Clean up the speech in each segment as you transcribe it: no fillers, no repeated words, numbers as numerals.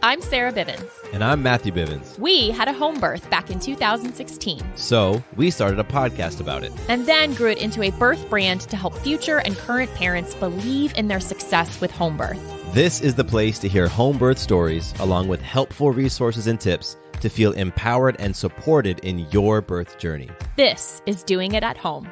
I'm Sarah Bivens. And I'm Matthew Bivens. We had a home birth back in 2016. So we started a podcast about it. And then grew it into a birth brand to help future and current parents believe in their success with home birth. This is the place to hear home birth stories, along with helpful resources and tips to feel empowered and supported in your birth journey. This is Doing It at Home.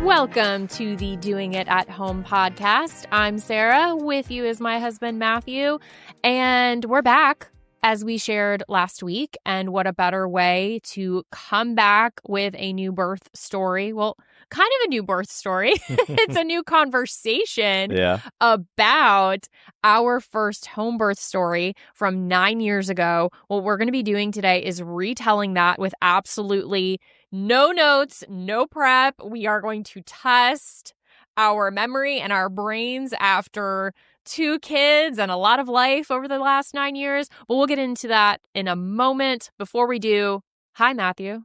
Welcome to the Doing It at Home podcast. I'm Sarah. With you is my husband, Matthew. And we're back, as we shared last week. And what a better way to come back with a new birth story. Well, kind of a new birth story. It's a new conversation about our first home birth story from 9 years ago. What we're going to be doing today is retelling that with absolutely no notes, no prep. We are going to test our memory and our brains after 2 kids and a lot of life over the last 9 years. But we'll get into that in a moment. Before we do, hi, Matthew.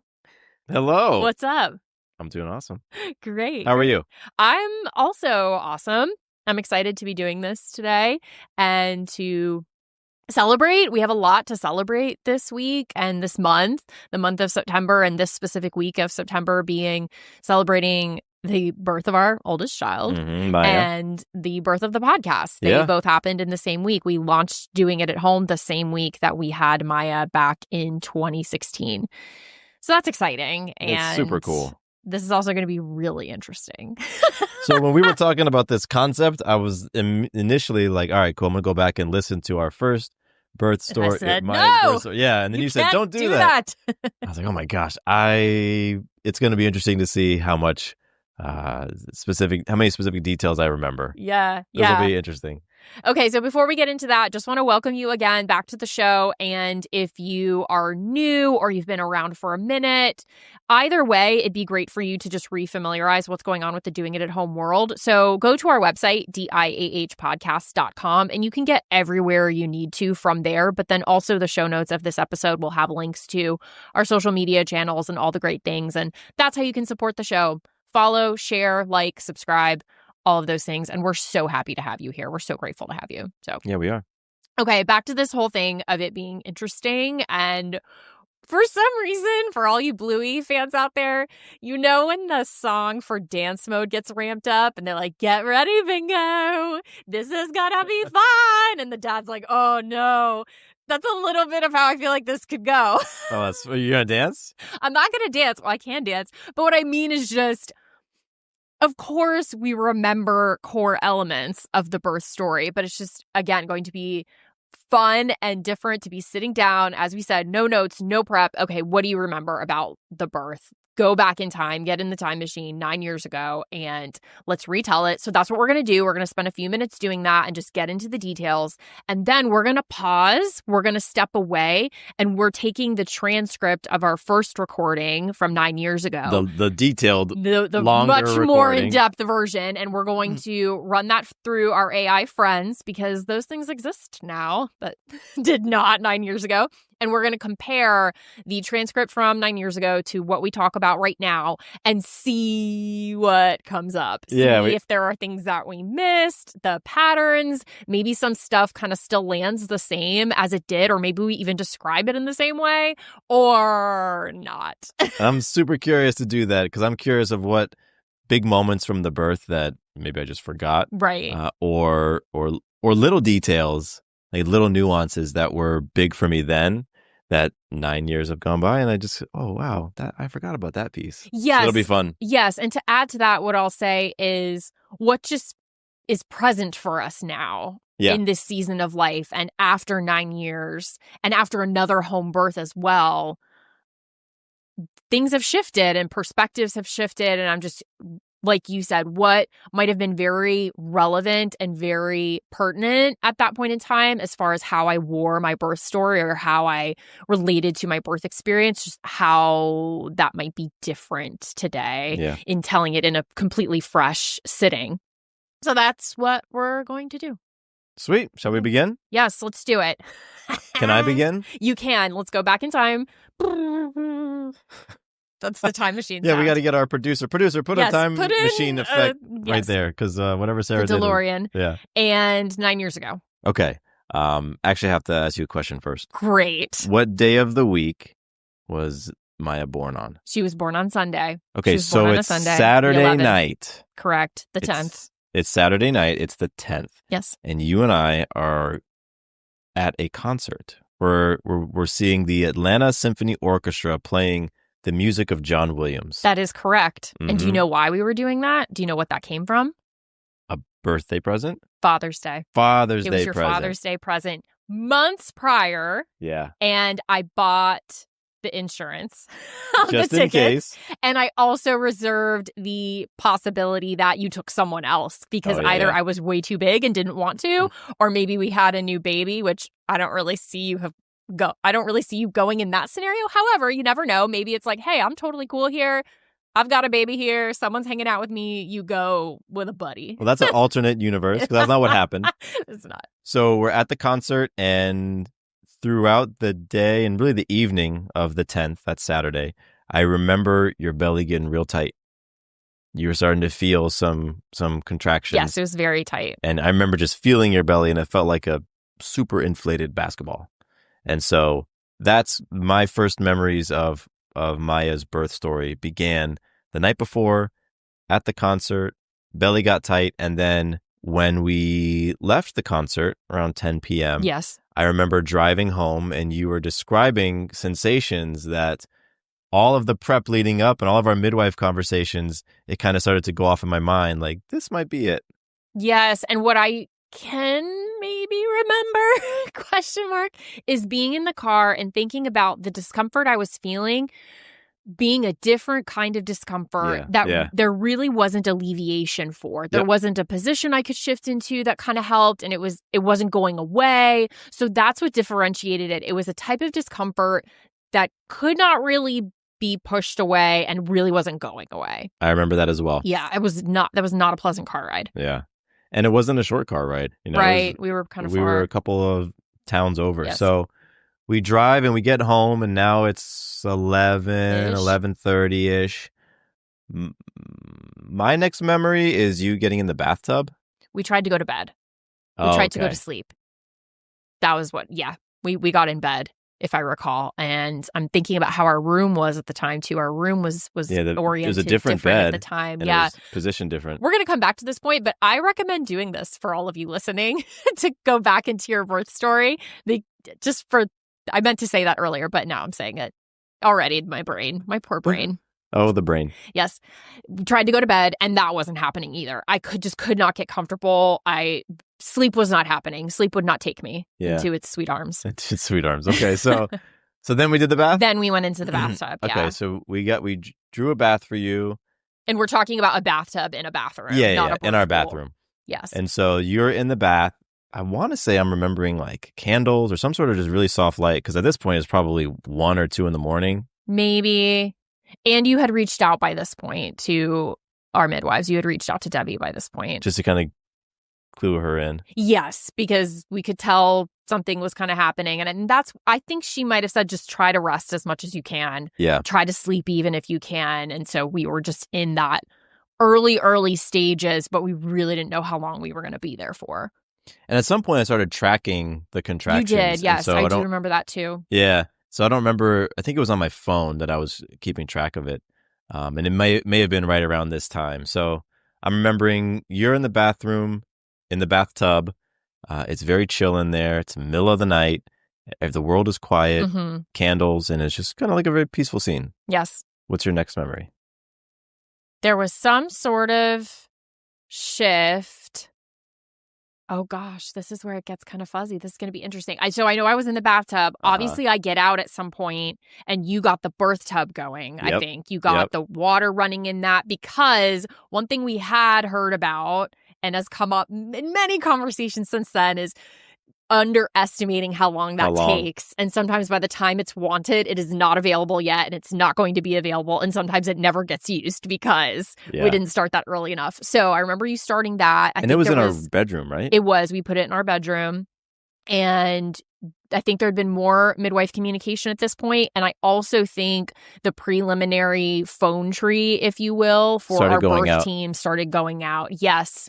Hello. What's up? I'm doing awesome. Great. How are you? I'm also awesome. I'm excited to be doing this today and to celebrate. We have a lot to celebrate this week and this month, the month of September, and this specific week of September being celebrating the birth of our oldest child and the birth of the podcast. They both happened in the same week. We launched Doing It at Home the same week that we had Maya back in 2016. So that's exciting. And it's super cool. This is also going to be really interesting. So when we were talking about this concept, I was initially like, all right, cool. I'm going to go back and listen to our first birth story. I said, birth story. Yeah. And then you said, don't do that. I was like, oh my gosh, it's going to be interesting to see how much how many specific details I remember. Yeah. This will be interesting. Okay, so before we get into that, just want to welcome you again back to the show. And if you are new or you've been around for a minute, either way, it'd be great for you to just refamiliarize what's going on with the Doing It at Home world. So go to our website, diahpodcast.com, and you can get everywhere you need to from there. But then also the show notes of this episode will have links to our social media channels and all the great things. And that's how you can support the show. Follow, share, like, subscribe, all of those things. And we're so happy to have you here. We're so grateful to have you. So yeah, we are. Okay, back to this whole thing of it being interesting. And for some reason, for all you Bluey fans out there, you know when the song for dance mode gets ramped up and they're like, get ready, bingo. This is gonna be fun. And the dad's like, oh no. That's a little bit of how I feel like this could go. Oh, you're going to dance? I'm not going to dance. Well, I can dance. But what I mean is just, of course, we remember core elements of the birth story, but it's just, again, going to be fun and different to be sitting down. As we said, no notes, no prep. Okay, what do you remember about the birth? Go back in time, get in the time machine 9 years ago, and let's retell it. So that's what we're going to do. We're going to spend a few minutes doing that and just get into the details. And then we're going to pause. We're going to step away, and we're taking the transcript of our first recording from 9 years ago. The detailed, the longer much recording. More in-depth version. And we're going to run that through our AI friends because those things exist now, but did not 9 years ago. And we're going to compare the transcript from 9 years ago to what we talk about right now and see what comes up. See if there are things that we missed, the patterns, maybe some stuff kind of still lands the same as it did, or maybe we even describe it in the same way or not. I'm super curious to do that because I'm curious of what big moments from the birth that maybe I just forgot. Right. Or little details, like little nuances that were big for me then that 9 years have gone by. And I just, oh, wow, I forgot about that piece. Yes. So it'll be fun. Yes. And to add to that, what I'll say is what just is present for us now in this season of life and after 9 years and after another home birth as well, things have shifted and perspectives have shifted. And I'm just, like you said, what might have been very relevant and very pertinent at that point in time as far as how I wore my birth story or how I related to my birth experience, just how that might be different today in telling it in a completely fresh sitting. So that's what we're going to do. Sweet. Shall we begin? Yes, let's do it. Can I begin? You can. Let's go back in time. That's the time machine sound. Yeah, we got to get our producer. Put a time machine effect right there, because whatever Sarah the did. DeLorean. Yeah. And 9 years ago. Okay. Actually, I have to ask you a question first. Great. What day of the week was Maya born on? She was born on Sunday. Okay, so on it's Sunday, Saturday night. Correct. The 10th. It's Saturday night. It's the 10th. Yes. And you and I are at a concert. We're seeing the Atlanta Symphony Orchestra playing the music of John Williams. That is correct. And do you know why we were doing that? Do you know what that came from? A birthday present? Father's Day. Father's Day present. It was your Father's Day present months prior. Yeah. And I bought the insurance on just the in tickets. Case. And I also reserved the possibility that you took someone else because either I was way too big and didn't want to, or maybe we had a new baby, which I don't really see you going in that scenario. However, you never know. Maybe it's like, hey, I'm totally cool here. I've got a baby here. Someone's hanging out with me. You go with a buddy. Well, that's an alternate universe because that's not what happened. It's not. So we're at the concert, and throughout the day and really the evening of the 10th, that's Saturday, I remember your belly getting real tight. You were starting to feel some contractions. Yes, it was very tight. And I remember just feeling your belly, and it felt like a super inflated basketball. And so that's my first memories of Maya's birth story began the night before at the concert. Belly got tight, and then when we left the concert around 10 p.m., yes, I remember driving home, and you were describing sensations that all of the prep leading up and all of our midwife conversations, it kind of started to go off in my mind, like, this might be it. Yes, and what I can maybe remember, question mark, is being in the car and thinking about the discomfort I was feeling being a different kind of discomfort that there really wasn't alleviation for. There wasn't a position I could shift into that kind of helped, and it wasn't going away. So that's what differentiated it. It was a type of discomfort that could not really be pushed away and really wasn't going away. I remember that as well. Yeah, that was not a pleasant car ride. Yeah. And it wasn't a short car ride. Right. We were kind of far. We were a couple of towns over. Yes. So we drive and we get home, and now it's 11:30-ish. My next memory is you getting in the bathtub. We tried to go to bed. We tried to go to sleep. That was we got in bed, if I recall. And I'm thinking about how our room was at the time, too. Our room was oriented it was a different bed at the time. And it was positioned different. We're going to come back to this point, but I recommend doing this for all of you listening to go back into your birth story. I meant to say that earlier, but now I'm saying it already in my brain, my poor brain. Oh, the brain. Yes. We tried to go to bed, and that wasn't happening either. I could not get comfortable. Sleep was not happening. Sleep would not take me into its sweet arms. Its sweet arms. Okay, so then we did the bath? Then we went into the bathtub, Okay, so we drew a bath for you. And we're talking about a bathtub in a bathroom. Yeah, in our bathroom. Yes. And so you're in the bath. I want to say I'm remembering like candles or some sort of just really soft light, because at this point it's probably 1 or 2 in the morning. Maybe. And you had reached out by this point to our midwives. You had reached out to Debbie by this point. Just to kind of clue her in. Yes, because we could tell something was kind of happening. And I think she might have said, just try to rest as much as you can. Yeah. Try to sleep even if you can. And so we were just in that early stages, but we really didn't know how long we were going to be there for. And at some point, I started tracking the contractions. You did, yes. So I do remember that too. Yeah. So I don't remember. I think it was on my phone that I was keeping track of it. And it may have been right around this time. So I'm remembering you're in the bathroom, in the bathtub. It's very chill in there. It's the middle of the night. The world is quiet, candles, and it's just kind of like a very peaceful scene. Yes. What's your next memory? There was some sort of shift. Oh gosh, this is where it gets kind of fuzzy. This is going to be interesting. So I know I was in the bathtub. Obviously, I get out at some point, and you got the birth tub going, I think. You got the water running in that, because one thing we had heard about and has come up in many conversations since then is underestimating how long that takes. And sometimes by the time it's wanted, it is not available yet, and it's not going to be available. And sometimes it never gets used because we didn't start that early enough. So I remember you starting that. And it was in our bedroom, right? It was. We put it in our bedroom. And I think there had been more midwife communication at this point. And I also think the preliminary phone tree, if you will, for our birth team started going out. Yes.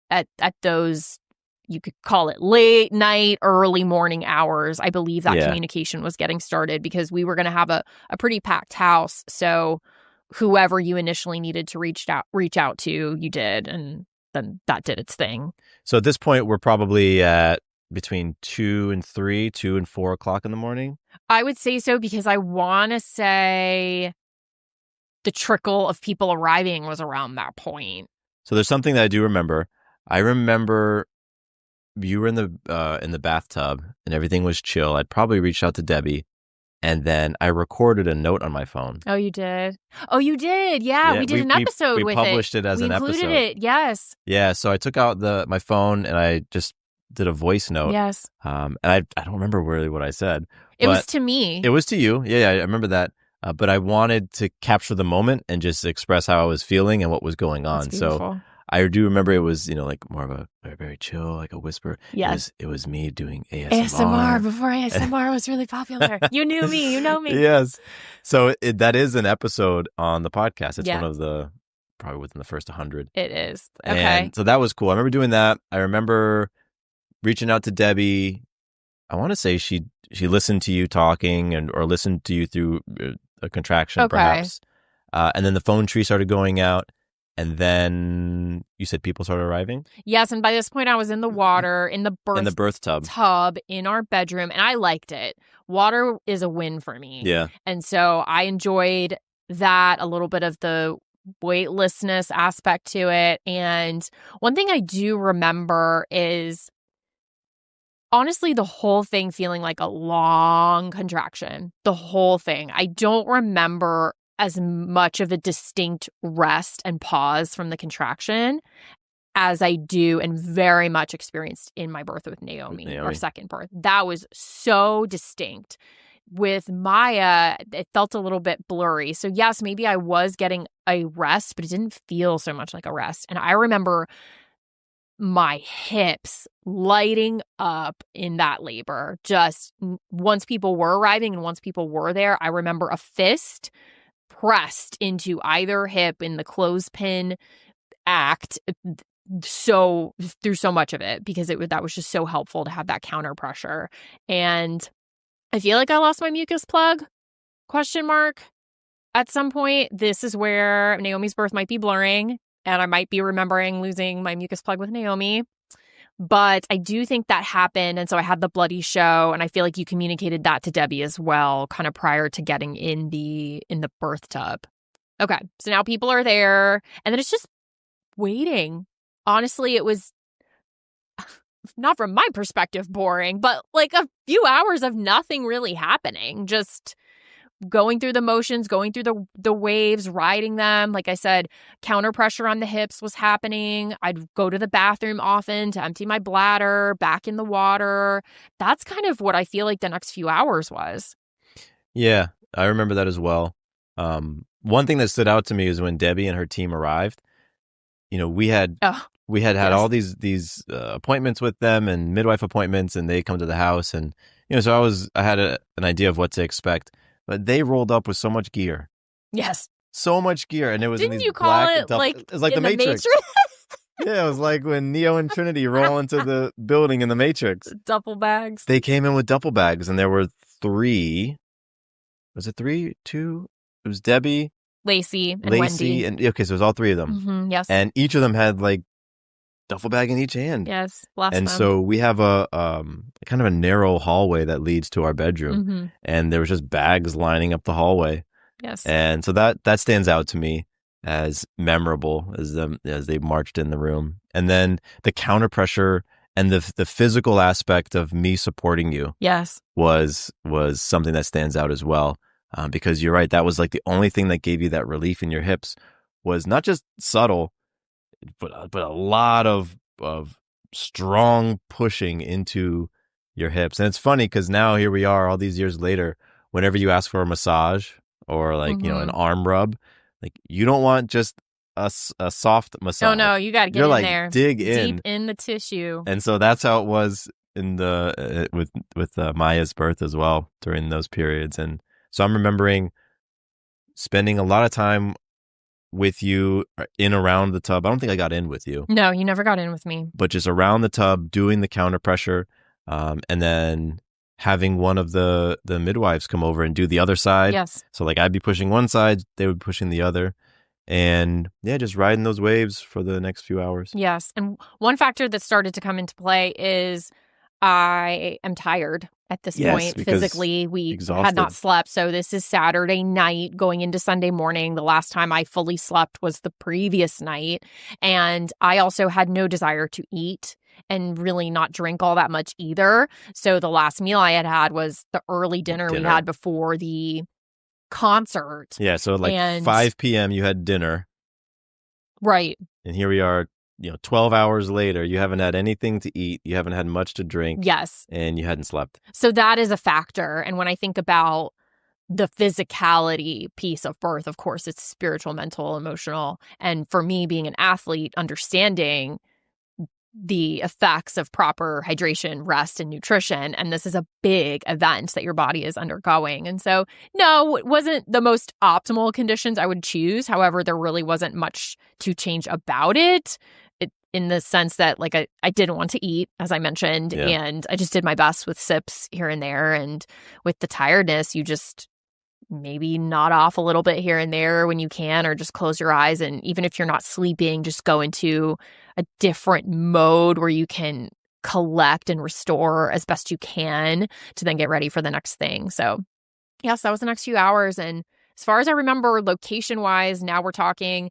At those you could call it late night, early morning hours. I believe that Yeah. communication was getting started because we were going to have a pretty packed house. So whoever you initially needed to reach out to, you did. And then that did its thing. So at this point, we're probably at between 2 and 3, 2 and 4 o'clock in the morning. I would say so because I want to say the trickle of people arriving was around that point. So there's something that I do remember. I remember you were in the bathtub and everything was chill. I'd probably reached out to Debbie, and then I recorded a note on my phone. Oh, you did? Oh, you did. Yeah, we did an episode with it. We published it as an episode. We included it, yes. Yeah, so I took out my phone and I just did a voice note. Yes. And I don't remember really what I said. It was to me. It was to you. Yeah, I remember that. But I wanted to capture the moment and just express how I was feeling and what was going on. So I do remember it was, like more of a very, very chill, like a whisper. Yes. It was me doing ASMR. ASMR before ASMR was really popular. You knew me. You know me. Yes. So that is an episode on the podcast. It's one of probably within the first 100. It is. Okay. And so that was cool. I remember doing that. I remember reaching out to Debbie. I want to say she listened to you talking or listened to you through a contraction, perhaps. And then the phone tree started going out. And then you said people started arriving? Yes, and by this point I was in the water, in the birth tub in our bedroom, and I liked it. Water is a win for me. Yeah. And so I enjoyed that, a little bit of the weightlessness aspect to it. And one thing I do remember is honestly the whole thing feeling like a long contraction. The whole thing. I don't remember as much of a distinct rest and pause from the contraction as I do and very much experienced in my birth with Naomi, our second birth. That was so distinct. With Maya, it felt a little bit blurry. So yes, maybe I was getting a rest, but it didn't feel so much like a rest. And I remember my hips lighting up in that labor. Just once people were arriving and once people were there, I remember a fist pressed into either hip in the clothespin act so through so much of it because that was just so helpful to have that counter pressure. And I feel like I lost my mucus plug, ? At some point. This is where Naomi's birth might be blurring and I might be remembering losing my mucus plug with Naomi. But I do think that happened. And so I had the bloody show. And I feel like you communicated that to Debbie as well, kind of prior to getting in the birth tub. Okay. So now people are there. And then it's just waiting. Honestly, it was not from my perspective boring, but like a few hours of nothing really happening. Just going through the motions, going through the waves, riding them. Like I said, counter pressure on the hips was happening. I'd go to the bathroom often to empty my bladder, back in the water. That's kind of what I feel like the next few hours was. Yeah, I remember that as well. One thing that stood out to me is when Debbie and her team arrived. We had all these appointments with them and midwife appointments, and they come to the house, and so I had an idea of what to expect. But they rolled up with so much gear. Yes. So much gear. And it was Didn't in these you call black it like it was like the Matrix. Yeah, it was like when Neo and Trinity roll into the building in the Matrix. Duffel bags. They came in with duffel bags, and there were 3. Was it 3? 2? It was Debbie, Lacey, and Wendy. And okay, so it was all 3 of them. Mm-hmm, yes. And each of them had like duffel bag in each hand. Yes, bless and them. So we have a kind of a narrow hallway that leads to our bedroom, mm-hmm. and there was just bags lining up the hallway. Yes, and so that stands out to me as memorable as they marched in the room, and then the counter pressure and the physical aspect of me supporting you. Yes, was something that stands out as well, because you're right. That was like the only thing that gave you that relief in your hips was not just subtle. But a lot of strong pushing into your hips. And it's funny because now here we are all these years later, whenever you ask for a massage or like, mm-hmm. An arm rub, like you don't want just a soft massage. Oh, no, you got to get You're in there. Dig deep in the tissue. And so that's how it was in the with Maya's birth as well during those periods. And so I'm remembering spending a lot of time with you in around the tub. I don't think I got in with you. No, you never got in with me. But just around the tub, doing the counter pressure, and then having one of the midwives come over and do the other side. Yes. So like I'd be pushing one side, they would be pushing the other. And yeah, just riding those waves for the next few hours. Yes. And one factor that started to come into play is I am tired at this point. Physically, we exhausted. had not slept. So this is Saturday night going into Sunday morning. The last time I fully slept was the previous night. And I also had no desire to eat and really not drink all that much either. So the last meal I had was the early dinner we had before the concert. Yeah, so like 5 p.m. you had dinner. Right. And here we are, 12 hours later. You haven't had anything to eat. You haven't had much to drink. Yes. And you hadn't slept. So that is a factor. And when I think about the physicality piece of birth, of course, it's spiritual, mental, emotional. And for me, being an athlete, understanding the effects of proper hydration, rest, and nutrition. And this is a big event that your body is undergoing. And so, no, it wasn't the most optimal conditions I would choose. However, there really wasn't much to change about it in the sense that, like, I didn't want to eat, as I mentioned, and I just did my best with sips here and there. And with the tiredness, you just maybe nod off a little bit here and there when you can, or just close your eyes. And even if you're not sleeping, just go into a different mode where you can collect and restore as best you can to then get ready for the next thing. So yes, that was the next few hours. And as far as I remember, location wise, now we're talking,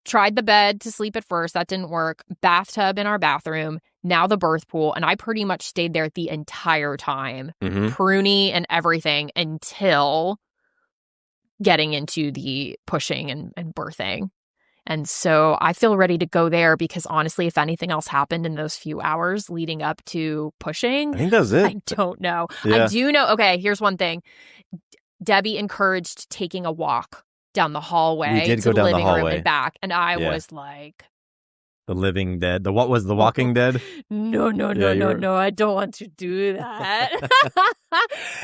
tried the bed to sleep at first. That didn't work. Bathtub in our bathroom. Now the birth pool. And I pretty much stayed there the entire time. Pruny and everything until getting into the pushing and birthing. And so I feel ready to go there because honestly, if anything else happened in those few hours leading up to pushing, I think that's it. I don't know. Yeah. I do know. Okay, here's one thing. Debbie encouraged taking a walk down the hallway we did to go the down living the room hallway. and back. And I was like, The Living Dead. What was The Walking Dead? No. I don't want to do that.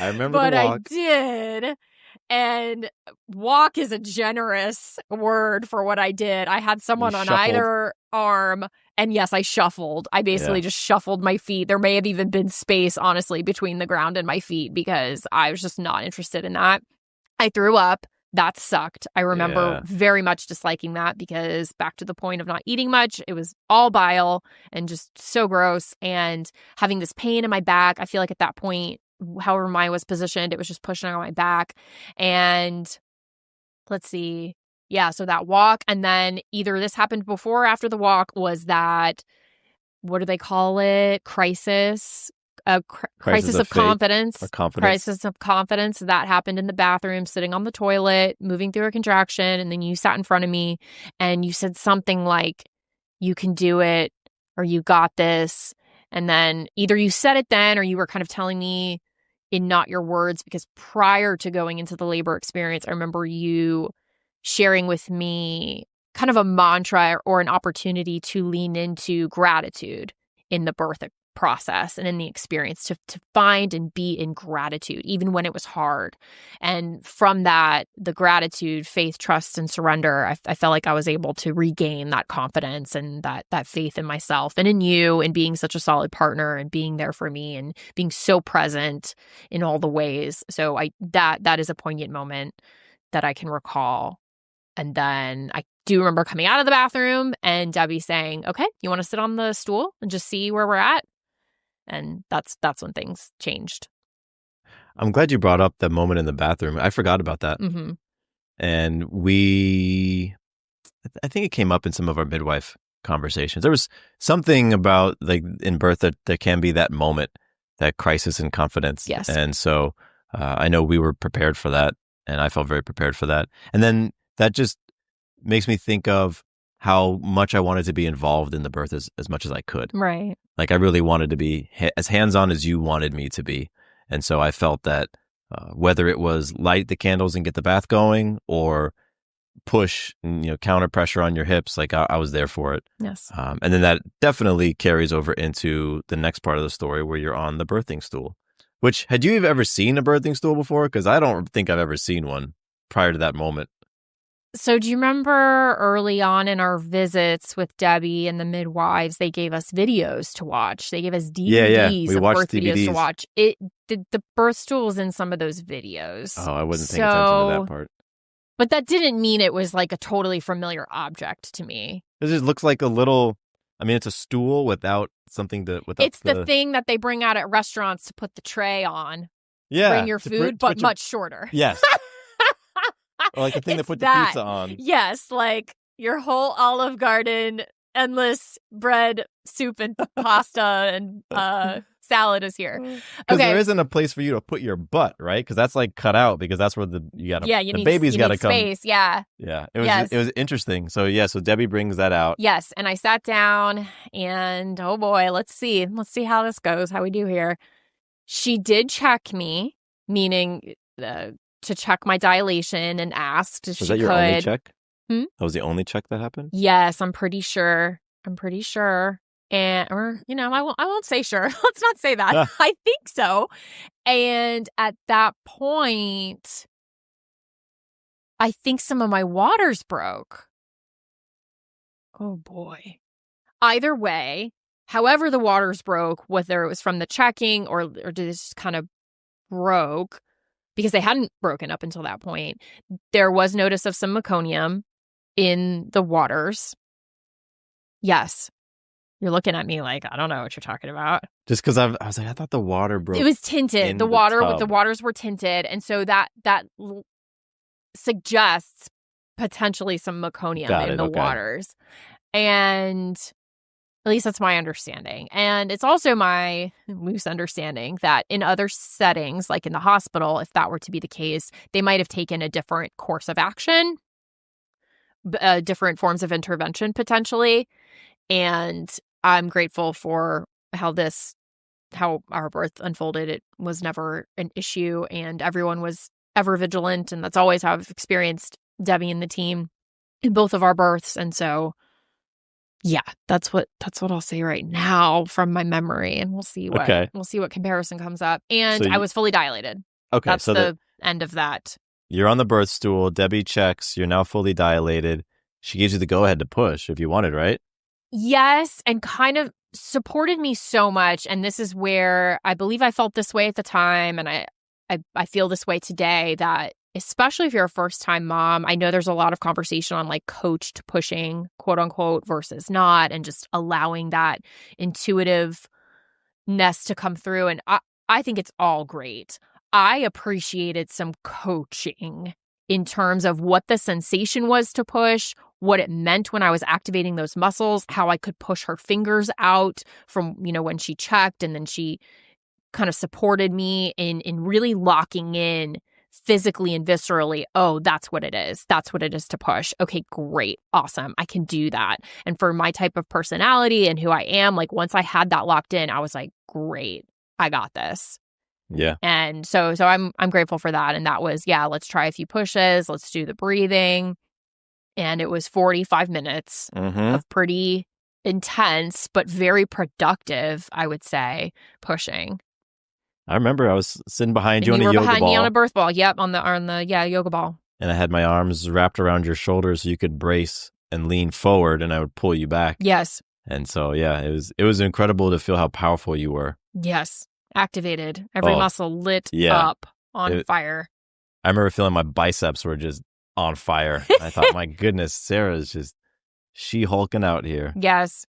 I remember but the walk. I did. And walk is a generous word for what I did. I had someone on either arm. And yes, I shuffled. I basically just shuffled my feet. There may have even been space, honestly, between the ground and my feet because I was just not interested in that. I threw up. That sucked. I remember very much disliking that because back to the point of not eating much, it was all bile and just so gross. And having this pain in my back, I feel like at that point, however mine was positioned, it was just pushing on my back. And let's see. Yeah, so that walk. And then either this happened before or after the walk was that, what do they call it? Crisis of confidence. Crisis of confidence. That happened in the bathroom, sitting on the toilet, moving through a contraction. And then you sat in front of me and you said something like, you can do it, or you got this. And then either you said it then, or you were kind of telling me in not your words, because prior to going into the labor experience, I remember you sharing with me kind of a mantra or an opportunity to lean into gratitude in the birth process and in the experience, to find and be in gratitude, even when it was hard. And from that, the gratitude, faith, trust, and surrender, I felt like I was able to regain that confidence and that faith in myself and in you, and being such a solid partner and being there for me and being so present in all the ways. So that is a poignant moment that I can recall. And then I do remember coming out of the bathroom and Debbie saying, okay, you want to sit on the stool and just see where we're at? And that's when things changed. I'm glad you brought up that moment in the bathroom. I forgot about that. Mm-hmm. And I think it came up in some of our midwife conversations. There was something about, like, in birth that there can be that moment, that crisis in confidence. Yes. And so I know we were prepared for that, and I felt very prepared for that. And then that just makes me think of how much I wanted to be involved in the birth as much as I could. Right. Like, I really wanted to be as hands-on as you wanted me to be. And so I felt that whether it was light the candles and get the bath going, or push, counter pressure on your hips, like I was there for it. Yes. And then that definitely carries over into the next part of the story where you're on the birthing stool. Which, had you ever seen a birthing stool before? Because I don't think I've ever seen one prior to that moment. So do you remember early on in our visits with Debbie and the midwives, they gave us videos to watch. They gave us DVDs We of watched birth videos to DVDs. watch. The birth stool was in some of those videos. Oh, I wasn't paying attention to that part. But that didn't mean it was like a totally familiar object to me. It just looks like a little, I mean, it's a stool without something to, without It's the thing that they bring out at restaurants to put the tray on. Yeah. Bring your food, but much shorter. Yes. Or like the thing that put the pizza on. Yes, like your whole Olive Garden, endless bread, soup, and pasta and salad is here. Because there isn't a place for you to put your butt, right? Because that's like cut out because that's where the baby's got to come. Space, yeah. Yeah, it was interesting. So so Debbie brings that out. Yes, and I sat down and oh boy, let's see how this goes, how we do here. She did check me, meaning to check my dilation and asked if she could. Was that your only check? That was the only check that happened? Yes, I'm pretty sure. And I won't say sure. Let's not say that. I think so. And at that point, I think some of my waters broke. Oh boy. Either way, however the waters broke, whether it was from the checking or just kind of broke, because they hadn't broken up until that point, there was notice of some meconium in the waters. Yes. You're looking at me like, I don't know what you're talking about. Just because I was like, I thought the water broke. It was tinted. The waters were tinted. And so that suggests potentially some meconium in the waters. And at least that's my understanding. And it's also my loose understanding that in other settings, like in the hospital, if that were to be the case, they might have taken a different course of action, different forms of intervention potentially. And I'm grateful for how our birth unfolded. It was never an issue and everyone was ever vigilant. And that's always how I've experienced Debbie and the team in both of our births. And so, yeah, that's what I'll say right now from my memory. And we'll see what comparison comes up. And I was fully dilated. Okay. That's so the end of that. You're on the birth stool. Debbie checks. You're now fully dilated. She gives you the go ahead to push if you wanted, right? Yes, and kind of supported me so much. And this is where I believe I felt this way at the time. And I feel this way today, that especially if you're a first-time mom, I know there's a lot of conversation on like coached pushing, quote unquote, versus not, and just allowing that intuitiveness to come through. And I think it's all great. I appreciated some coaching in terms of what the sensation was to push, what it meant when I was activating those muscles, how I could push her fingers out from, when she checked, and then she kind of supported me in really locking in physically and viscerally. Oh, that's what it is. That's what it is to push. Okay, great. Awesome. I can do that. And for my type of personality and who I am, like once I had that locked in, I was like, great, I got this. Yeah. And so I'm grateful for that. And that was, let's try a few pushes. Let's do the breathing. And it was 45 minutes of pretty intense, but very productive, I would say, pushing. I remember I was sitting behind you on a yoga ball. You were behind me on a birth ball. Yep, on the yoga ball. And I had my arms wrapped around your shoulders so you could brace and lean forward, and I would pull you back. Yes. And so, it was incredible to feel how powerful you were. Yes. Activated. Every muscle lit up on fire. I remember feeling my biceps were just on fire. I thought, my goodness, Sarah's just She-Hulking out here. Yes.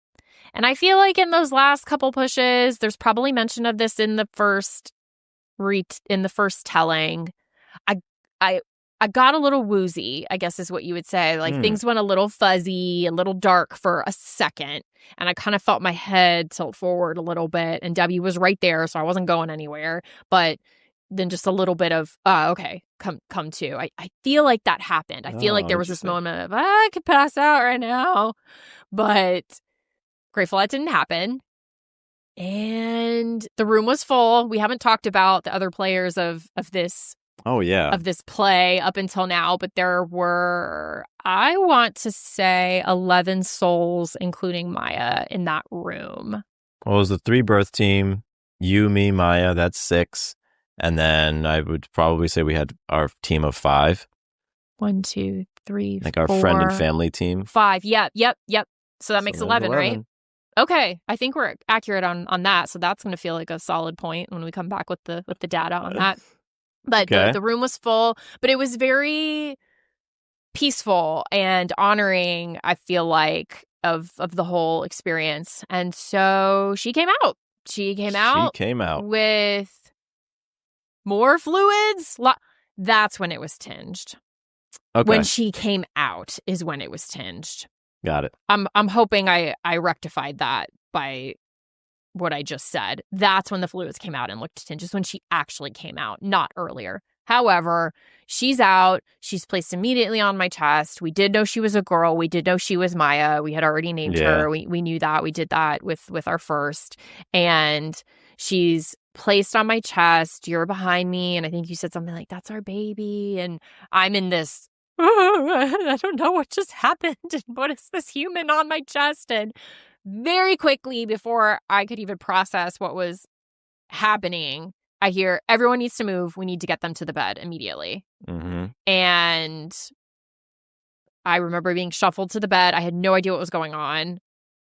And I feel like in those last couple pushes, there's probably mention of this in the first telling. I got a little woozy, I guess is what you would say. Like things went a little fuzzy, a little dark for a second. And I kind of felt my head tilt forward a little bit. And Debbie was right there, so I wasn't going anywhere. But then just a little bit of, okay, come to. I feel like that happened. I feel like there was this moment of, I could pass out right now. But grateful that didn't happen. And the room was full. We haven't talked about the other players of this. Oh, yeah. Of this play up until now, but there were, I want to say, 11 souls, including Maya, in that room. Well, it was the 3 birth team, you, me, Maya, that's 6. And then I would probably say we had our team of 5. 1, 2, 3, Like our 4, friend and family team. 5. Yep. So that makes there's 11, right? Okay, I think we're accurate on that. So that's going to feel like a solid point when we come back with the data on that. But Okay. the room was full, but it was very peaceful and honoring, I feel like, of the whole experience. And so she came out. She came out with more fluids. That's when it was tinged. Okay. When she came out is when it was tinged. Got it. I'm hoping I rectified that by what I just said. That's when the fluids came out and looked tinged, just when she actually came out, not earlier. However, she's out. She's placed immediately on my chest. We did know she was a girl. We did know she was Maya. We had already named her. We knew that. We did that with our first. And she's placed on my chest. You're behind me. And I think you said something like, that's our baby. And I'm in this, I don't know what just happened. What is this human on my chest? And very quickly, before I could even process what was happening, I hear, everyone needs to move. We need to get them to the bed immediately. Mm-hmm. And I remember being shuffled to the bed. I had no idea what was going on,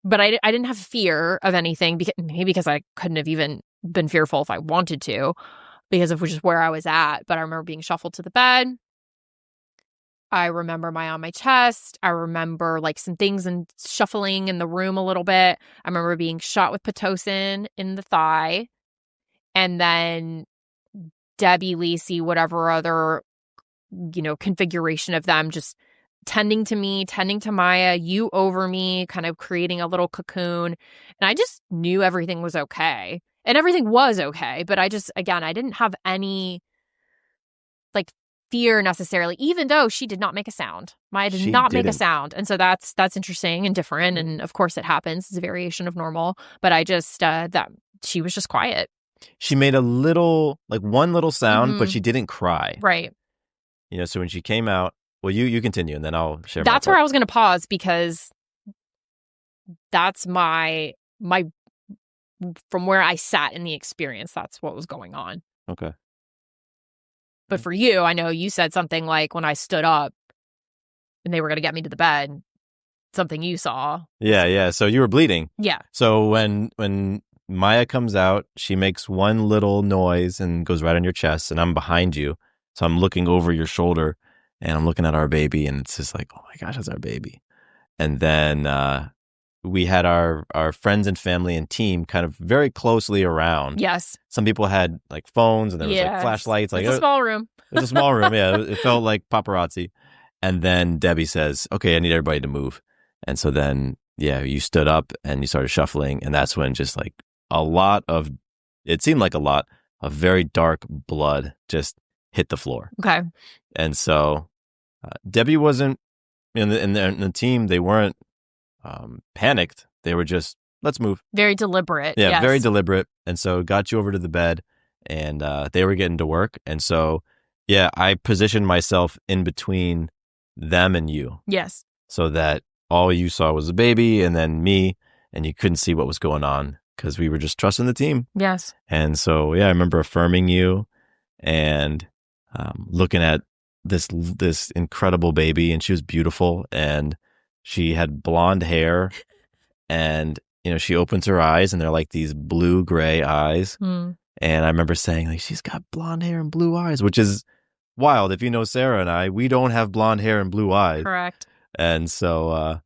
but I didn't have fear of anything, maybe because I couldn't have even been fearful if I wanted to, because of just where I was at. But I remember being shuffled to the bed. I remember Maya on my chest. I remember like some things and shuffling in the room a little bit. I remember being shot with Pitocin in the thigh. And then Debbie, Lacey, whatever other, configuration of them just tending to me, tending to Maya, you over me, kind of creating a little cocoon. And I just knew everything was okay. And everything was okay. But I didn't have any like fear necessarily, even though she did not make a sound. Maya did not make a sound. And so that's interesting and different. And of course it happens. It's a variation of normal. But I just, that she was just quiet. She made one little sound, but she didn't cry. Right. So when she came out, well, you continue and then I'll share. That's where I was going to pause, because that's my from where I sat in the experience, that's what was going on. Okay. But for you, I know you said something like when I stood up and they were going to get me to the bed, something you saw. Yeah. So you were bleeding. Yeah. So when Maya comes out, she makes one little noise and goes right on your chest, and I'm behind you. So I'm looking over your shoulder and I'm looking at our baby, and it's just like, oh my gosh, that's our baby. And then we had our friends and family and team kind of very closely around. Yes. Some people had like phones, and there was like flashlights. Like, it's a small room. It's a small room. Yeah. It felt like paparazzi. And then Debbie says, okay, I need everybody to move. And so then, you stood up and you started shuffling. And that's when just like it seemed like a lot of very dark blood just hit the floor. Okay. And so Debbie wasn't in the team. They weren't panicked. They were just, let's move. Very deliberate. Yeah, yes. Very deliberate. And so got you over to the bed, and they were getting to work. And so, I positioned myself in between them and you. Yes. So that all you saw was the baby and then me, and you couldn't see what was going on because we were just trusting the team. Yes. And so, I remember affirming you and looking at this incredible baby, and she was beautiful, and she had blonde hair, and she opens her eyes and they're like these blue-gray eyes. And I remember saying, like, she's got blonde hair and blue eyes, which is wild. If you know Sarah and I, we don't have blonde hair and blue eyes. Correct. And so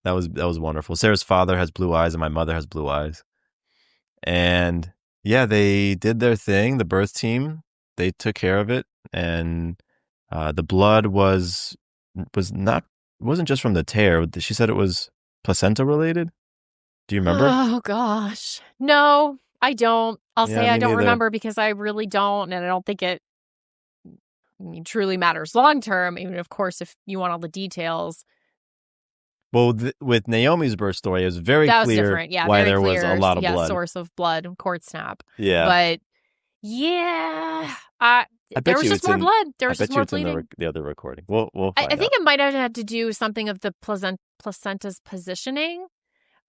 that was wonderful. Sarah's father has blue eyes and my mother has blue eyes. And they did their thing. The birth team, they took care of it, and the blood wasn't just from the tear. She said it was placenta related. Do you remember? Oh gosh, no, I don't. I'll say I don't neither. remember, because I really don't, and I don't think it truly matters long term. Even of course, if you want all the details. Well, with Naomi's birth story, it was very that was clear different. Yeah, why very there clear, was a lot of blood. Source of blood and cord snap. Yeah, but there was just more blood. There was just more bleeding. In the other recording. We'll find I think it might have had to do something of the placenta's positioning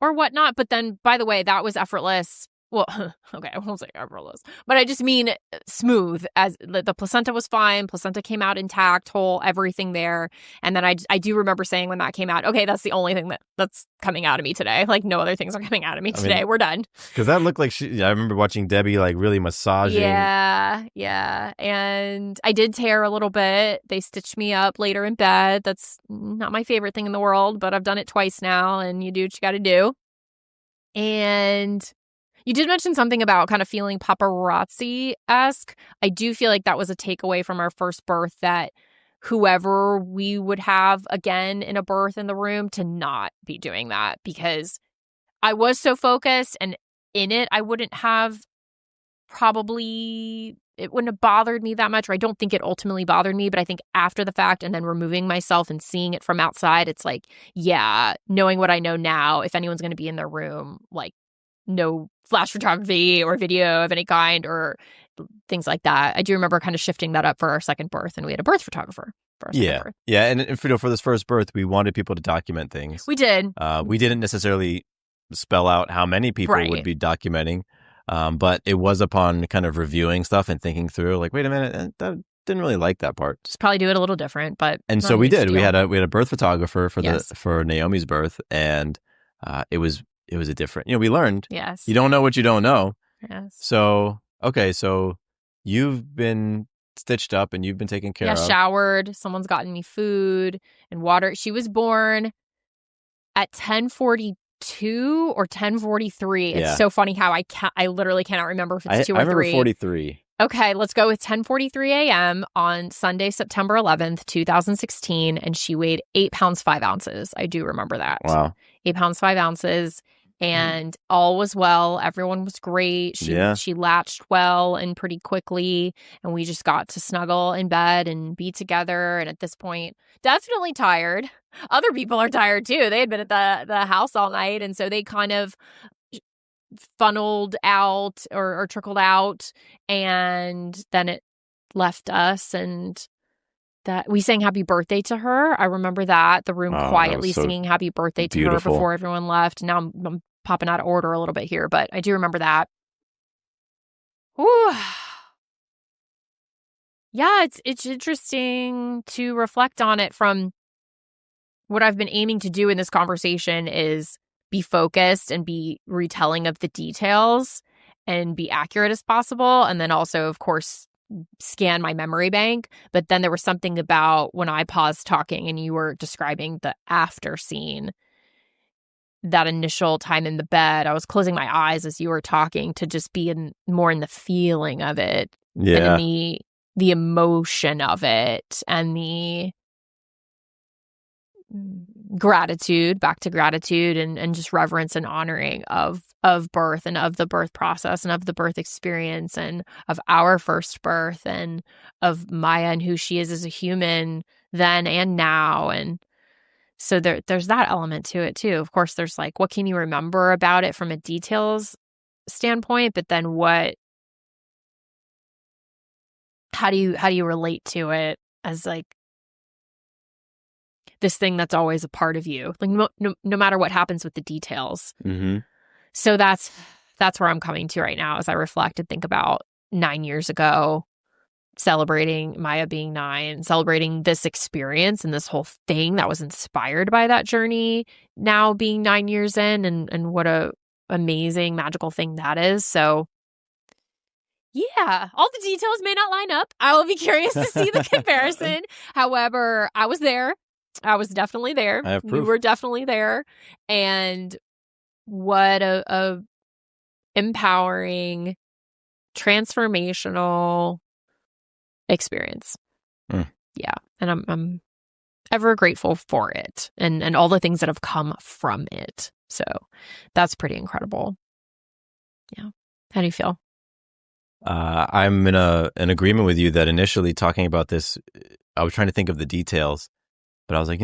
or whatnot. But then, by the way, that was effortless. Well, okay, I won't say effortless, but I just mean smooth. As the placenta was fine, placenta came out intact, whole, everything there. And then I do remember saying when that came out, okay, that's the only thing that's coming out of me today. Like no other things are coming out of me today. We're done. Because that looked like I remember watching Debbie like really massaging. Yeah. And I did tear a little bit. They stitched me up later in bed. That's not my favorite thing in the world, but I've done it twice now, and you do what you got to do. And you did mention something about kind of feeling paparazzi-esque. I do feel like that was a takeaway from our first birth, that whoever we would have again in a birth in the room to not be doing that, because I was so focused and in it, I wouldn't have it wouldn't have bothered me that much, or I don't think it ultimately bothered me, but I think after the fact and then removing myself and seeing it from outside, it's like, yeah, knowing what I know now, if anyone's going to be in their room, like no flash photography or video of any kind or things like that. I do remember kind of shifting that up for our second birth, and we had a birth photographer for our second birth. Yeah. And for this first birth, we wanted people to document things. We did. We didn't necessarily spell out how many people would be documenting, but it was upon kind of reviewing stuff and thinking through, like, wait a minute, I didn't really like that part. Just probably do it a little different, but and so we did. We had a birth photographer for Naomi's birth, and it was a different. We learned. Yes. You don't know what you don't know. Yes. So okay, so you've been stitched up and you've been taken care of. Yeah, showered. Someone's gotten me food and water. She was born at 10:42 or 10:43. It's so funny how I literally cannot remember if it's 2 or 3. I remember 43. Okay, let's go with 10:43 a.m. on Sunday, September 11th, 2016, and she weighed 8 pounds 5 ounces. I do remember that. Wow. 8 pounds 5 ounces, and all was well. Everyone was great. She latched well and pretty quickly, and we just got to snuggle in bed and be together. And at this point, definitely tired. Other people are tired too. They had been at the house all night, and so they kind of funneled out or trickled out, and then it left us, and that we sang happy birthday to her. I remember that, the room quietly singing happy birthday to her before everyone left. Now I'm popping out of order a little bit here, but I do remember that. Whew. Yeah, it's interesting to reflect on it. From what I've been aiming to do in this conversation is be focused and be retelling of the details and be accurate as possible. And then also, of course, scan my memory bank. But then there was something about when I paused talking and you were describing the after scene, that initial time in the bed, I was closing my eyes as you were talking to just be more in the feeling of it. Yeah. And in the emotion of it, and the gratitude, back to gratitude and just reverence and honoring of birth and of the birth process and of the birth experience and of our first birth and of Maya and who she is as a human then and now. And so there's that element to it too. Of course, there's like, what can you remember about it from a details standpoint, but then how do you relate to it as like this thing that's always a part of you, like no matter what happens with the details. Mm-hmm. So that's where I'm coming to right now as I reflect and think about 9 years ago, celebrating Maya being 9, celebrating this experience and this whole thing that was inspired by that journey, now being 9 years in, and what a amazing, magical thing that is. So yeah, all the details may not line up. I will be curious to see the comparison. However, I was there. I was definitely there. I have proof. You were definitely there. And what a empowering, transformational experience. Yeah. And I'm ever grateful for it and all the things that have come from it. So that's pretty incredible. Yeah. How do you feel? I'm in an agreement with you that initially talking about this, I was trying to think of the details, but I was like,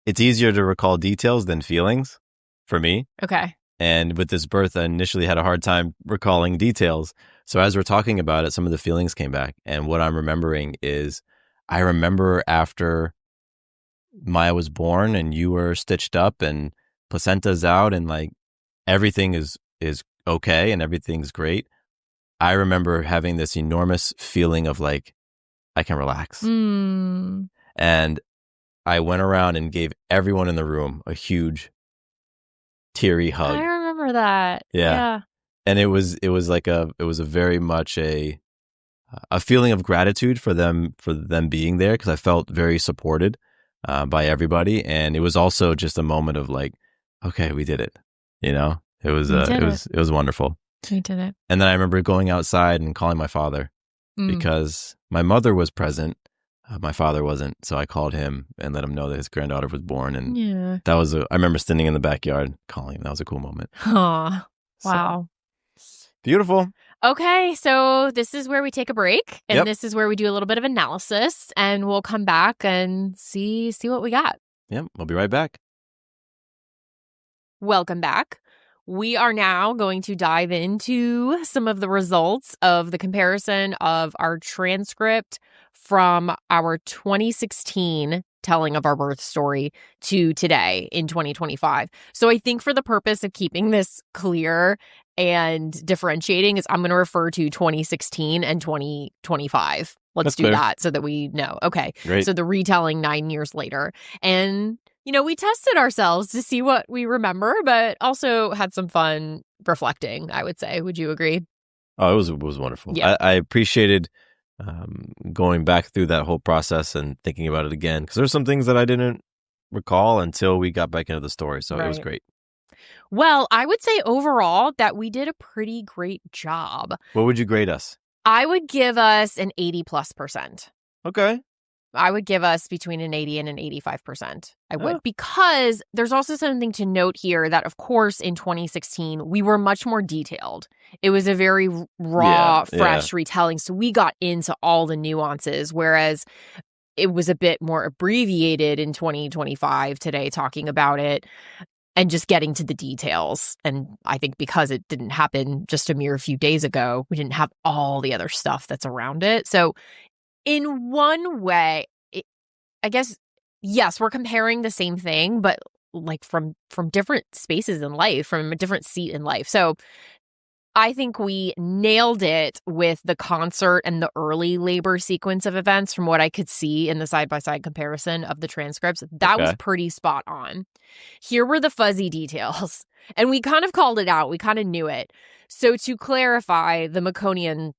it's easier to recall details than feelings for me. Okay. And with this birth, I initially had a hard time recalling details. So as we're talking about it, some of the feelings came back. And what I'm remembering is I remember after Maya was born and you were stitched up and placenta's out and like everything is okay and everything's great, I remember having this enormous feeling of like, I can relax. Mm. And I went around and gave everyone in the room a huge teary hug. I remember that. Yeah. And it was a very much a feeling of gratitude for them being there, because I felt very supported by everybody, and it was also just a moment of like, okay, we did it. You know, it was it was wonderful. We did it. And then I remember going outside and calling my father because my mother was present. My father wasn't, so I called him and let him know that his granddaughter was born, and that was I remember standing in the backyard calling him. That was a cool moment. Aw, wow. So, beautiful. Okay, so this is where we take a break, and this is where we do a little bit of analysis, and we'll come back and see what we got. Yep, we'll be right back. Welcome back. We are now going to dive into some of the results of the comparison of our transcript from our 2016 telling of our birth story to today in 2025. So I think for the purpose of keeping this clear and differentiating, is I'm going to refer to 2016 and 2025. Let's do that so that we know. Okay. Great. So the retelling 9 years later. And we tested ourselves to see what we remember, but also had some fun reflecting, I would say. Would you agree? Oh, it was wonderful. Yeah. I appreciated going back through that whole process and thinking about it again, because there's some things that I didn't recall until we got back into the story. So It was great. Well, I would say overall that we did a pretty great job. What would you grade us? I would give us an 80+%. Okay. I would give us between an 80 and an 85%. I would, because there's also something to note here that, of course, in 2016, we were much more detailed. It was a very raw, fresh retelling. So we got into all the nuances, whereas it was a bit more abbreviated in 2025 today, talking about it and just getting to the details. And I think because it didn't happen just a mere few days ago, we didn't have all the other stuff that's around it. So in one way, I guess, yes, we're comparing the same thing, but like from different spaces in life, from a different seat in life. So I think we nailed it with the concert and the early labor sequence of events from what I could see in the side-by-side comparison of the transcripts. That was pretty spot on. Here were the fuzzy details, and we kind of called it out. We kind of knew it. So to clarify, the meconium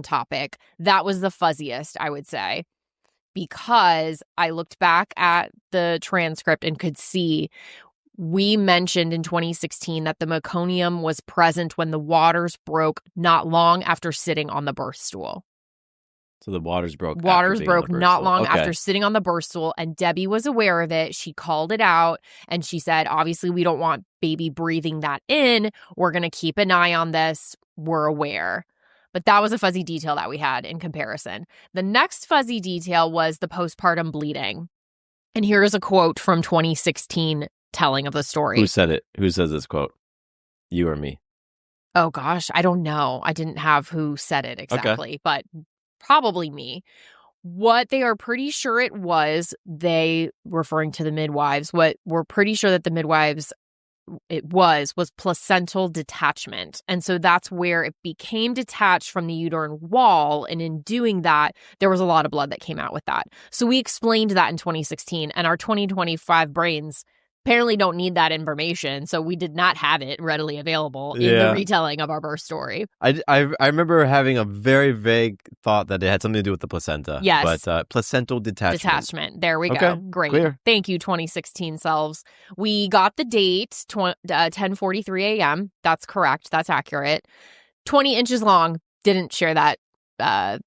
topic, that was the fuzziest, I would say, because I looked back at the transcript and could see we mentioned in 2016 that the meconium was present when the waters broke not long after sitting on the birth stool. So the waters broke. Waters broke not long after sitting on the birth stool, and Debbie was aware of it. She called it out, and she said, obviously, we don't want baby breathing that in. We're going to keep an eye on this. We're aware. But that was a fuzzy detail that we had in comparison. The next fuzzy detail was the postpartum bleeding. And here is a quote from 2016 telling of the story. Who said it? Who says this quote? You or me? Oh, gosh. I don't know. I didn't have who said it exactly, but probably me. What they are pretty sure it was, they, referring to the midwives, what we're pretty sure that the midwives was placental detachment. And so that's where it became detached from the uterine wall. And in doing that, there was a lot of blood that came out with that. So we explained that in 2016, and our 2025 brains apparently don't need that information. So we did not have it readily available in the retelling of our birth story. I remember having a very vague thought that it had something to do with the placenta. Yes. But placental detachment. Detachment. There we go. Great. Clear. Thank you, 2016 selves. We got the date, 10:43 a.m. That's correct. That's accurate. 20 inches long. Didn't share that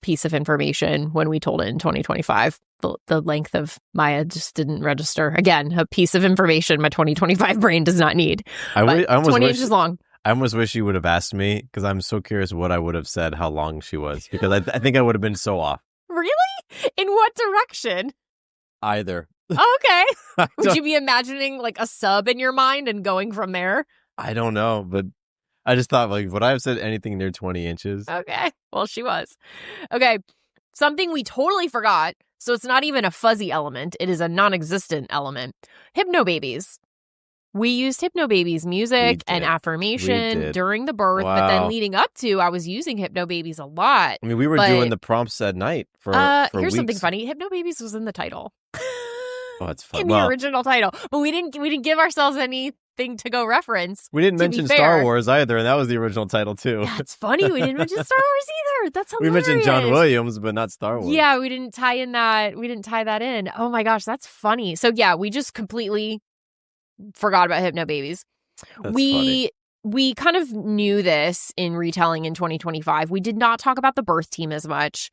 piece of information when we told it in 2025. The length of Maya just didn't register. Again, a piece of information my 2025 brain does not need. I almost 20 inches long. I almost wish you would have asked me, because I'm so curious what I would have said, how long she was, because I think I would have been so off. Really? In what direction? Either. Oh, okay. Would you be imagining like a sub in your mind and going from there? I don't know, but I just thought, like, would I have said anything near 20 inches? Okay. Well, she was. Okay. Something we totally forgot. So it's not even a fuzzy element. It is a non-existent element. Hypnobabies. We used Hypnobabies music and affirmation during the birth, but then leading up to, I was using Hypnobabies a lot. I mean, we were doing the prompts at night for here's weeks. Something funny. Hypnobabies was in the title. Oh, that's fun. In the original title. But we didn't give ourselves anything to go reference. We didn't mention Star Wars either, and that was the original title too. That's funny. We didn't mention Star Wars either. That's hilarious. We mentioned John Williams, but not Star Wars. Yeah, we didn't tie that in. Oh my gosh, that's funny. So yeah, we just completely forgot about Hypnobabies. That's funny. We kind of knew this in retelling in 2025. We did not talk about the birth team as much.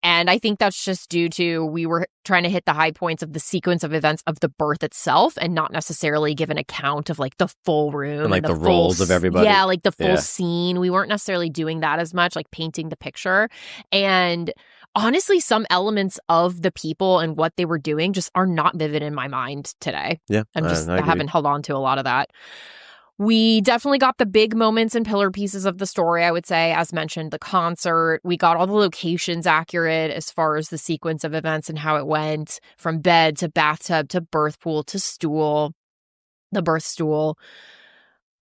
And I think that's just due to we were trying to hit the high points of the sequence of events of the birth itself and not necessarily give an account of like the full room. And like the roles of everybody. Yeah, like the full scene. We weren't necessarily doing that as much, like painting the picture. And honestly, some elements of the people and what they were doing just are not vivid in my mind today. Yeah, I haven't held on to a lot of that. We definitely got the big moments and pillar pieces of the story, I would say. As mentioned, the concert. We got all the locations accurate as far as the sequence of events and how it went from bed to bathtub to birth pool to stool, the birth stool.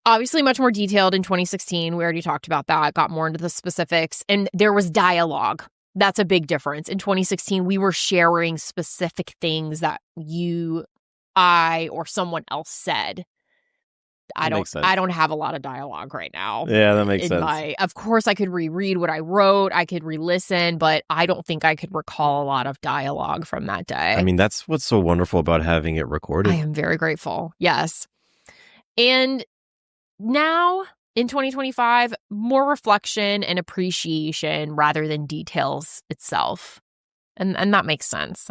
Obviously, much more detailed in 2016. We already talked about that, got more into the specifics. And there was dialogue. That's a big difference. In 2016, we were sharing specific things that I, or someone else said. I don't have a lot of dialogue right now. Yeah, that makes sense. Of course, I could reread what I wrote. I could re-listen, but I don't think I could recall a lot of dialogue from that day. I mean, that's what's so wonderful about having it recorded. I am very grateful. Yes. And now in 2025, more reflection and appreciation rather than details itself. And that makes sense.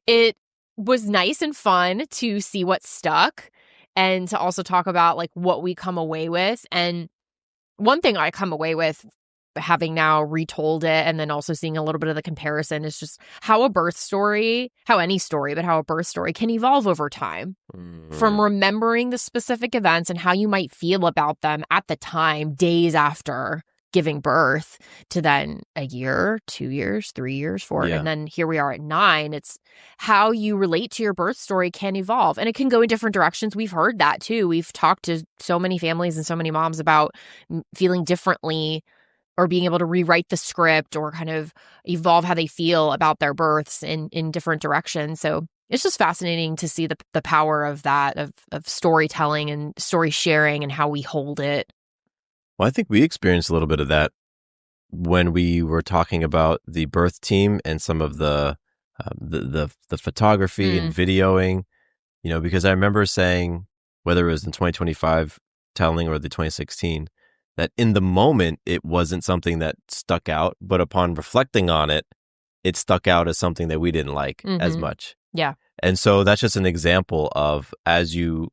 It was nice and fun to see what stuck. And to also talk about like what we come away with. And one thing I come away with, having now retold it and then also seeing a little bit of the comparison, is just how a birth story, how any story, but how a birth story can evolve over time. From remembering the specific events and how you might feel about them at the time, days after giving birth, to then a year, 2 years, 3 years, 4. And then here we are at 9. It's how you relate to your birth story can evolve. And it can go in different directions. We've heard that too. We've talked to so many families and so many moms about feeling differently or being able to rewrite the script or kind of evolve how they feel about their births in different directions. So it's just fascinating to see the power of that, of storytelling and story sharing and how we hold it. Well, I think we experienced a little bit of that when we were talking about the birth team and some of the photography and videoing, because I remember saying, whether it was in 2025 telling or the 2016, that in the moment, it wasn't something that stuck out, but upon reflecting on it, it stuck out as something that we didn't like as much. Yeah. And so that's just an example of as you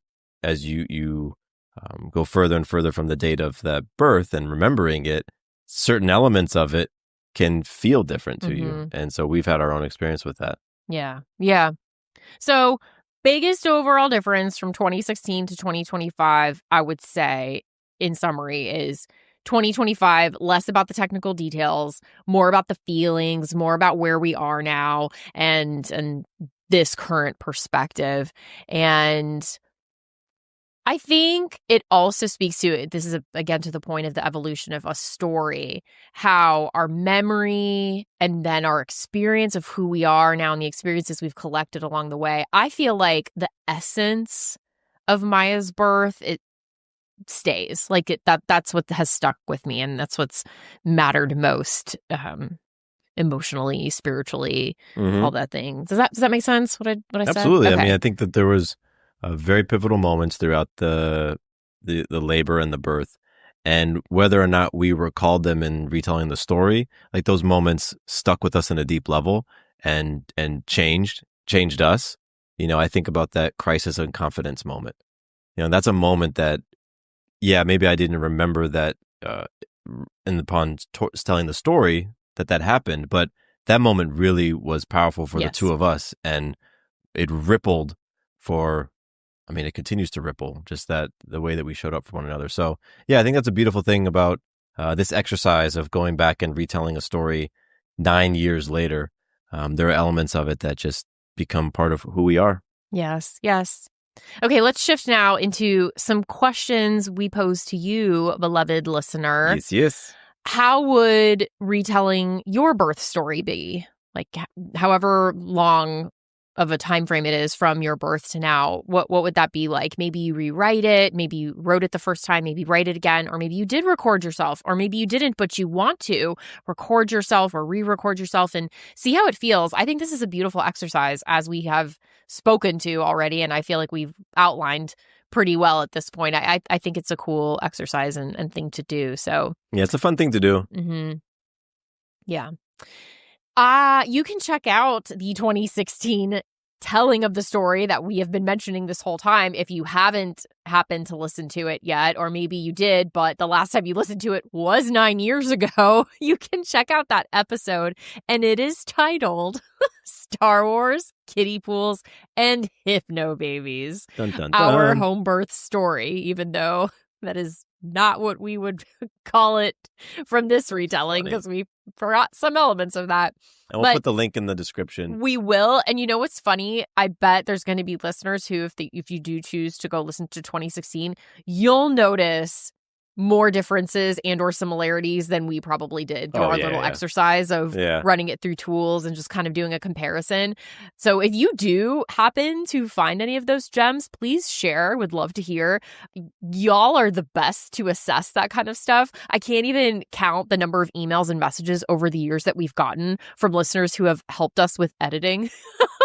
go further and further from the date of that birth and remembering it, certain elements of it can feel different to you. And so we've had our own experience with that. Yeah. Yeah. So biggest overall difference from 2016 to 2025, I would say, in summary, is 2025, less about the technical details, more about the feelings, more about where we are now and this current perspective. And I think it also speaks to, this is again to the point of the evolution of a story, how our memory and then our experience of who we are now and the experiences we've collected along the way. I feel like the essence of Maya's birth, it stays. Like that's what has stuck with me, and that's what's mattered most, emotionally, spiritually, all that thing. Does that make sense? What I said? Absolutely. Okay. I mean, I think that there was very pivotal moments throughout the labor and the birth, and whether or not we recalled them in retelling the story, like those moments stuck with us in a deep level and changed us. I think about that crisis and confidence moment. That's a moment that, maybe I didn't remember that upon telling the story that happened, but that moment really was powerful for the two of us, and it rippled for. I mean, it continues to ripple, just that the way that we showed up for one another. So, I think that's a beautiful thing about this exercise of going back and retelling a story 9 years later. There are elements of it that just become part of who we are. Yes, yes. Okay, let's shift now into some questions we pose to you, beloved listener. Yes. How would retelling your birth story be? Like, however long of a time frame it is from your birth to now, what would that be like? Maybe you rewrite it, maybe you wrote it the first time, maybe write it again, or maybe you did record yourself, or maybe you didn't, but you want to record yourself or re-record yourself and see how it feels. I think this is a beautiful exercise, as we have spoken to already, and I feel like we've outlined pretty well at this point. I think it's a cool exercise and thing to do. So yeah, it's a fun thing to do. Yeah. You can check out the 2016 telling of the story that we have been mentioning this whole time if you haven't happened to listen to it yet, or maybe you did, but the last time you listened to it was 9 years ago. You can check out that episode, and it is titled Star Wars, Kiddie Pools, and Hypno Babies. Dun, dun, dun. Our home birth story, even though that is not what we would call it from this retelling, because we forgot some elements of that. And we'll put the link in the description. We will. And you know what's funny? I bet there's going to be listeners who, if you do choose to go listen to 2016, you'll notice more differences and or similarities than we probably did through our little exercise of running it through tools and just kind of doing a comparison. So if you do happen to find any of those gems, please share. Would love to hear. Y'all are the best to assess that kind of stuff. I can't even count the number of emails and messages over the years that we've gotten from listeners who have helped us with editing.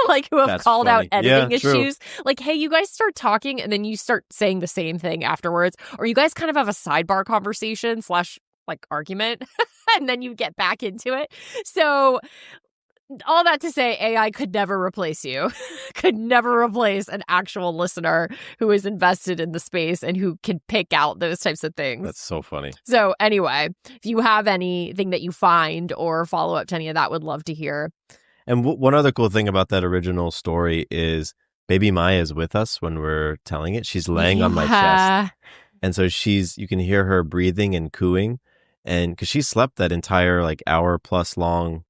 Like, who have called out editing issues. Like, hey, you guys start talking and then you start saying the same thing afterwards. Or you guys kind of have a sidebar conversation / like argument and then you get back into it. So all that to say, AI could never replace you, could never replace an actual listener who is invested in the space and who can pick out those types of things. That's so funny. So anyway, if you have anything that you find or follow up to any of that, would love to hear. And one other cool thing about that original story is baby Maya is with us when we're telling it. She's laying on my chest. And so you can hear her breathing and cooing. And because she slept that entire hour plus long.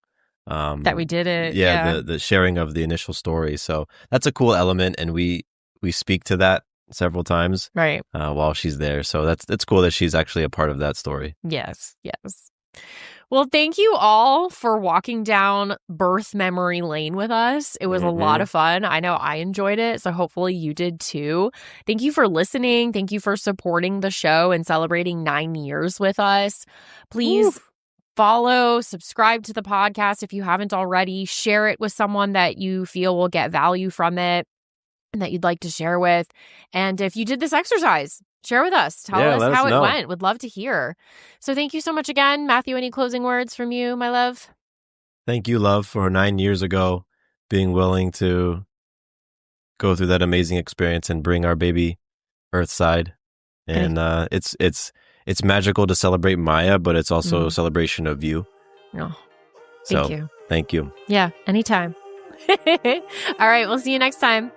That we did it. The sharing of the initial story. So that's a cool element. And we speak to that several times while she's there. So it's cool that she's actually a part of that story. Yes. Well, thank you all for walking down birth memory lane with us. It was a lot of fun. I know I enjoyed it, so hopefully you did too. Thank you for listening. Thank you for supporting the show and celebrating 9 years with us. Please follow, subscribe to the podcast if you haven't already. Share it with someone that you feel will get value from it and that you'd like to share with. And if you did this exercise, share with us. Tell us how it went. Would love to hear. So thank you so much again. Matthew, any closing words from you, my love? Thank you, love, for 9 years ago being willing to go through that amazing experience and bring our baby Earthside. And it's magical to celebrate Maya, but it's also a celebration of you. Oh, thank you. Thank you. Yeah, anytime. All right, we'll see you next time.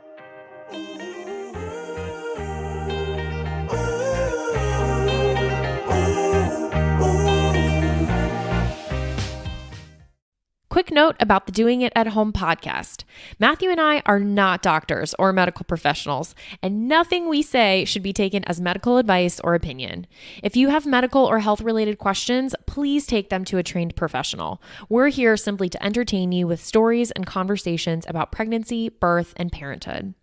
Quick note about the Doing It at Home podcast. Matthew and I are not doctors or medical professionals, and nothing we say should be taken as medical advice or opinion. If you have medical or health-related questions, please take them to a trained professional. We're here simply to entertain you with stories and conversations about pregnancy, birth, and parenthood.